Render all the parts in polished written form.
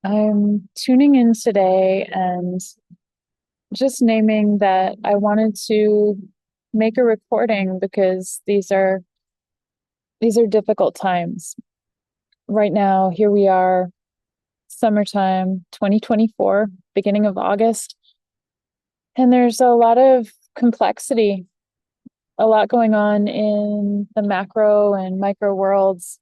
I'm tuning in today and just naming that I wanted to make a recording because these are difficult times. Right now, here we are, summertime 2024, beginning of August, and there's a lot of complexity, a lot going on in the macro and micro worlds.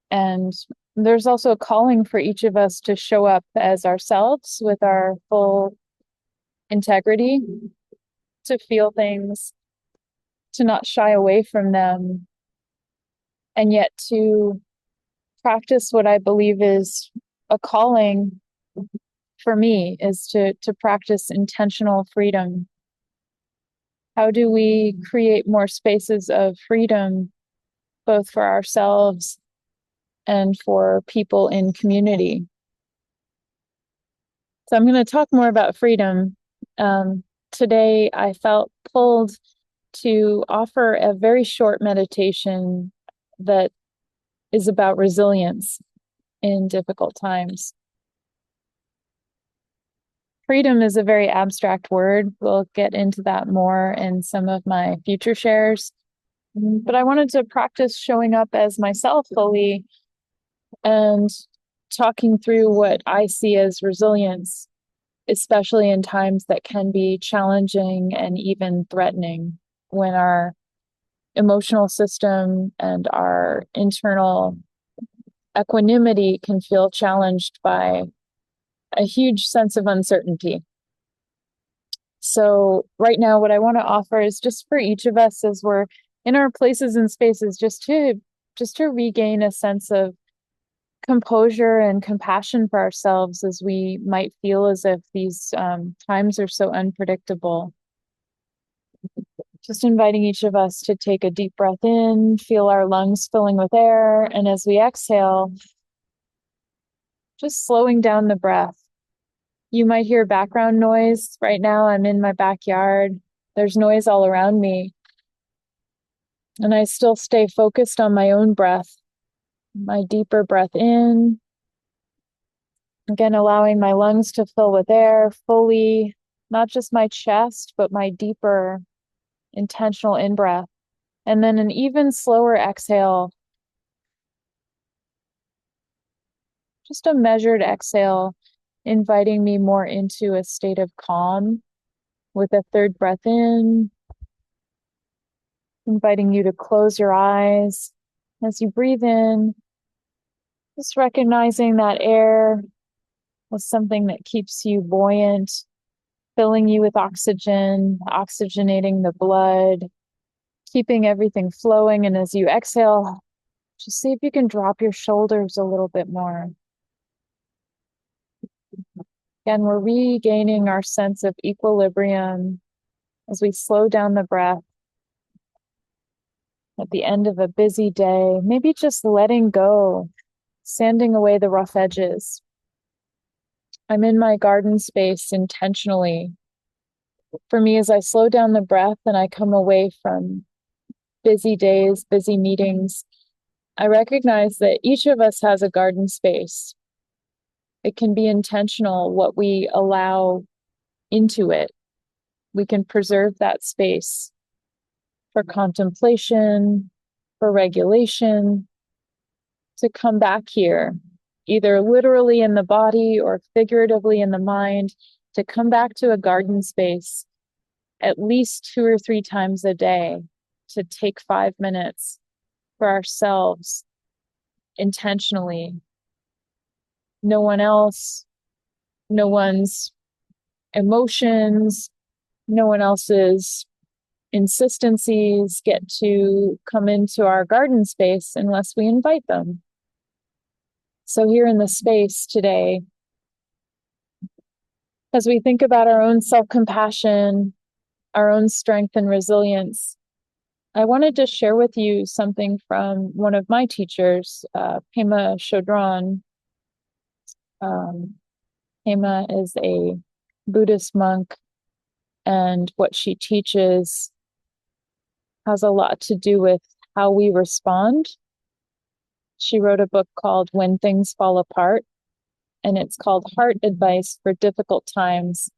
And there's also a calling for each of us to show up as ourselves with our full integrity, to feel things, to not shy away from them, and yet to practice what I believe is a calling for me is to practice intentional freedom. How do we create more spaces of freedom, both for ourselves and for people in community? So I'm going to talk more about freedom. Today, I felt pulled to offer a very short meditation that is about resilience in difficult times. Freedom is a very abstract word. We'll get into that more in some of my future shares. But I wanted to practice showing up as myself fully and talking through what I see as resilience, especially in times that can be challenging and even threatening, when our emotional system and our internal equanimity can feel challenged by a huge sense of uncertainty. So right now, what I want to offer is just for each of us as we're in our places and spaces, just to regain a sense of composure and compassion for ourselves, as we might feel as if these times are so unpredictable. Just inviting each of us to take a deep breath in, feel our lungs filling with air, and as we exhale, just slowing down the breath. You might hear background noise. Right now, I'm in my backyard. There's noise all around me. And I still stay focused on my own breath, my deeper breath in. Again, allowing my lungs to fill with air fully, not just my chest, but my deeper intentional in breath. And then an even slower exhale, just a measured exhale, inviting me more into a state of calm with a third breath in, inviting you to close your eyes as you breathe in, just recognizing that air was something that keeps you buoyant, filling you with oxygen, oxygenating the blood, keeping everything flowing. And as you exhale, just see if you can drop your shoulders a little bit more. Again, we're regaining our sense of equilibrium as we slow down the breath at the end of a busy day, maybe just letting go, sanding away the rough edges. I'm in my garden space intentionally. For me, as I slow down the breath and I come away from busy days, busy meetings, I recognize that each of us has a garden space. It can be intentional what we allow into it. We can preserve that space for contemplation, for regulation, to come back here, either literally in the body or figuratively in the mind, to come back to a garden space at least 2 or 3 times a day, to take 5 minutes for ourselves intentionally. No one else, no one's emotions, no one else's insistencies get to come into our garden space unless we invite them. So here in the space today, as we think about our own self-compassion, our own strength and resilience, I wanted to share with you something from one of my teachers, Pema Chödrön. Pema is a Buddhist monk, and what she teaches has a lot to do with how we respond. She wrote a book called When Things Fall Apart, and it's called Heart Advice for Difficult Times.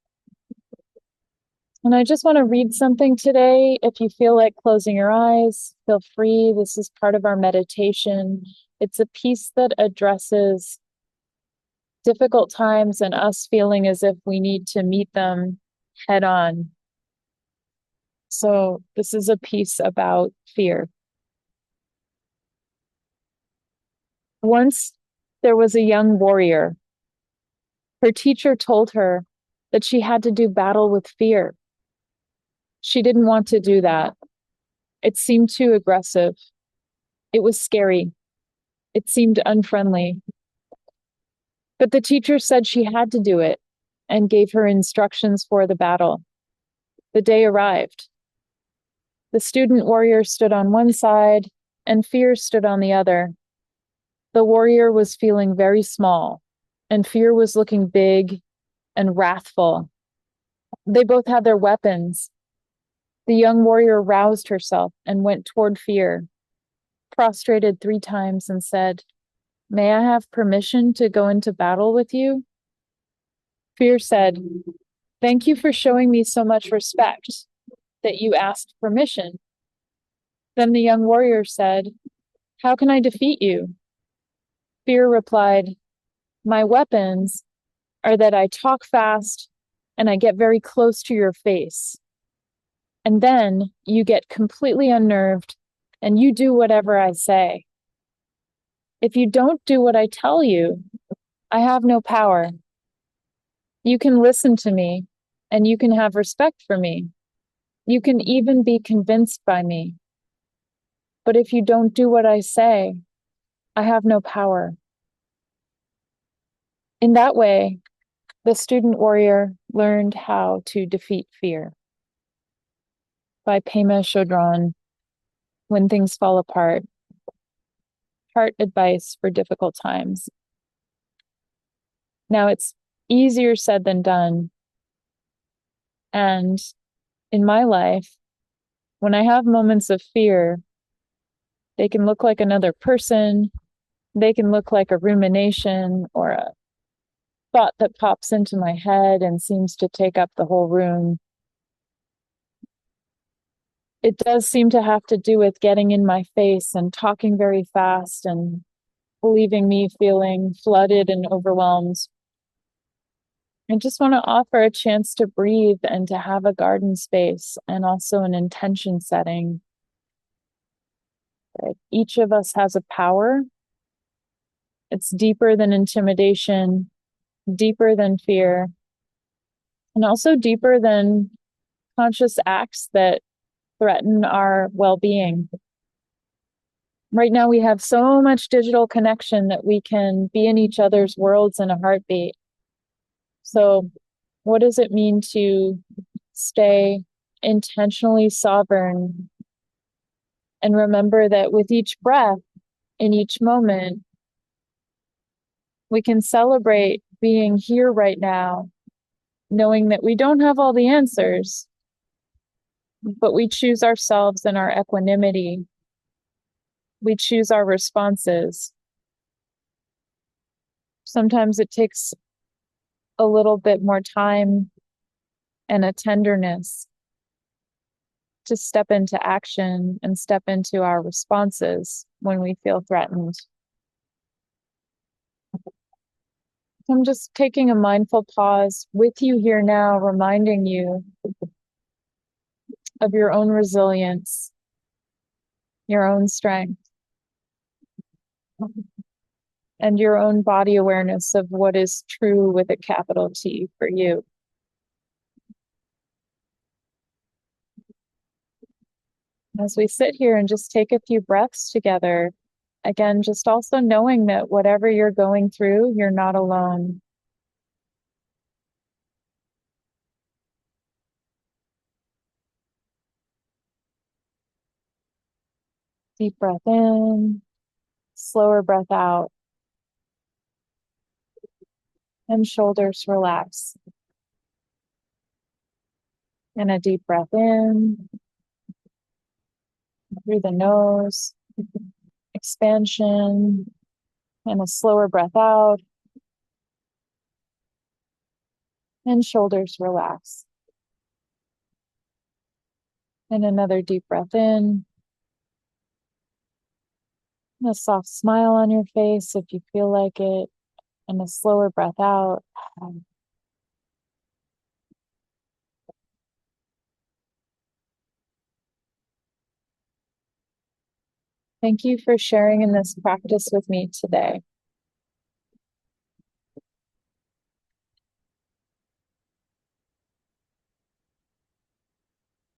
And I just want to read something today. If you feel like closing your eyes, feel free. This is part of our meditation. It's a piece that addresses difficult times and us feeling as if we need to meet them head on. So this is a piece about fear. Once there was a young warrior. Her teacher told her that she had to do battle with fear. She didn't want to do that. It seemed too aggressive. It was scary. It seemed unfriendly. But the teacher said she had to do it and gave her instructions for the battle. The day arrived. The student warrior stood on one side and fear stood on the other. The warrior was feeling very small, and fear was looking big and wrathful. They both had their weapons. The young warrior roused herself and went toward fear, prostrated 3 times and said, "May I have permission to go into battle with you?" Fear said, "Thank you for showing me so much respect that you asked permission." Then the young warrior said, "How can I defeat you?" Fear replied, "My weapons are that I talk fast and I get very close to your face. And then you get completely unnerved and you do whatever I say. If you don't do what I tell you, I have no power. You can listen to me and you can have respect for me. You can even be convinced by me. But if you don't do what I say, I have no power." In that way, the student warrior learned how to defeat fear. By Pema Chödrön, When Things Fall Apart. Heart Advice for Difficult Times. Now, it's easier said than done. And in my life, when I have moments of fear, they can look like another person, they can look like a rumination or a thought that pops into my head and seems to take up the whole room. It does seem to have to do with getting in my face and talking very fast and leaving me feeling flooded and overwhelmed. I just want to offer a chance to breathe and to have a garden space and also an intention setting. Right? Each of us has a power. It's deeper than intimidation, deeper than fear, and also deeper than conscious acts that threaten our well-being. Right now, we have so much digital connection that we can be in each other's worlds in a heartbeat. So, what does it mean to stay intentionally sovereign and remember that with each breath, in each moment, we can celebrate being here right now, knowing that we don't have all the answers, but we choose ourselves and our equanimity. We choose our responses. Sometimes it takes a little bit more time and a tenderness to step into action and step into our responses when we feel threatened. I'm just taking a mindful pause with you here now, reminding you of your own resilience, your own strength, and your own body awareness of what is true with a capital T for you. As we sit here and just take a few breaths together, again, just also knowing that whatever you're going through, you're not alone. Deep breath in, slower breath out, and shoulders relax. And a deep breath in through the nose, expansion, and a slower breath out. and shoulders relax. And another deep breath in. And a soft smile on your face if you feel like it. And a slower breath out. Thank you for sharing in this practice with me today.